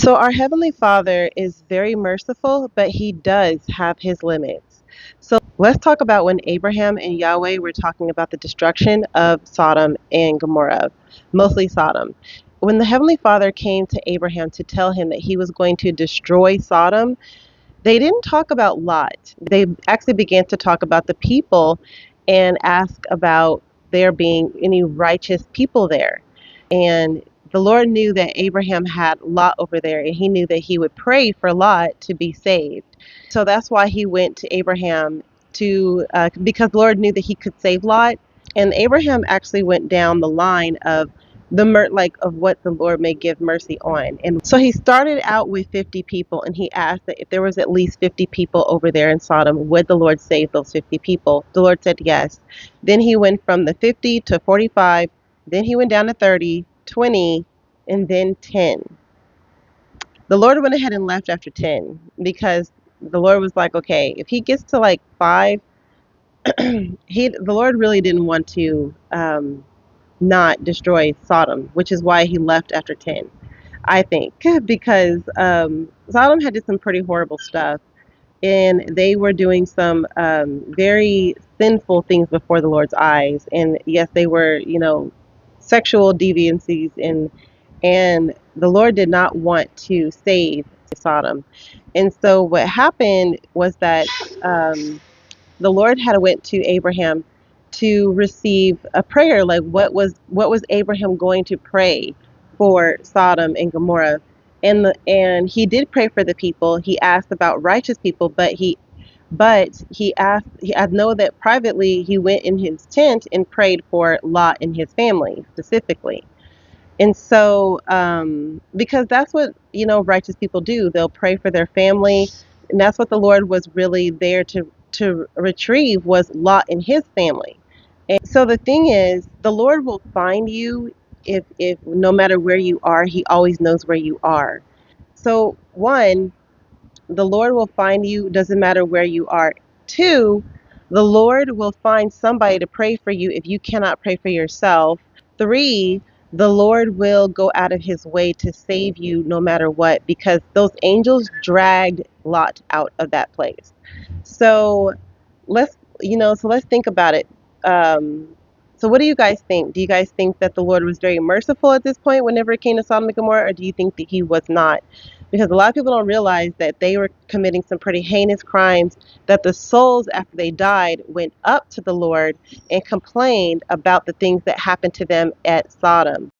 So, our Heavenly Father is very merciful, but He does have His limits. So, let's talk about when Abraham and Yahweh were talking about the destruction of Sodom and Gomorrah, mostly Sodom. When the Heavenly Father came to Abraham to tell him that He was going to destroy Sodom, they didn't talk about Lot. They actually began to talk about the people and ask about there being any righteous people there. And the Lord knew that Abraham had Lot over there, and he knew that he would pray for Lot to be saved. So that's why he went to Abraham because the Lord knew that he could save Lot. And Abraham actually went down the line of of what the Lord may give mercy on. And so he started out with 50 people, and he asked that if there was at least 50 people over there in Sodom, would the Lord save those 50 people? The Lord said yes. Then he went from the 50 to 45, then he went down to 30, 20, and then 10. The Lord went ahead and left after 10 because the Lord was like, okay, if he gets to like 5, the Lord really didn't want to not destroy Sodom, which is why he left after 10, I think, because Sodom had did some pretty horrible stuff, and they were doing some very sinful things before the Lord's eyes. And yes, they were, sexual deviancies, and the Lord did not want to save Sodom. And so what happened was that the Lord had went to Abraham to receive a prayer. Like what was Abraham going to pray for Sodom and Gomorrah? And he did pray for the people. He asked about righteous people, I know that privately he went in his tent and prayed for Lot and his family specifically. And so, because that's what, righteous people do, they'll pray for their family. And that's what the Lord was really there to retrieve, was Lot and his family. And so the thing is, the Lord will find you if no matter where you are, He always knows where you are. So, one, the Lord will find you, doesn't matter where you are. Two, the Lord will find somebody to pray for you if you cannot pray for yourself. Three, the Lord will go out of his way to save you no matter what, because those angels dragged Lot out of that place. So let's think about it. Um, so what do you guys think? Do you guys think that the Lord was very merciful at this point whenever it came to Sodom and Gomorrah, or do you think that he was not? Because a lot of people don't realize that they were committing some pretty heinous crimes, that the souls after they died went up to the Lord and complained about the things that happened to them at Sodom.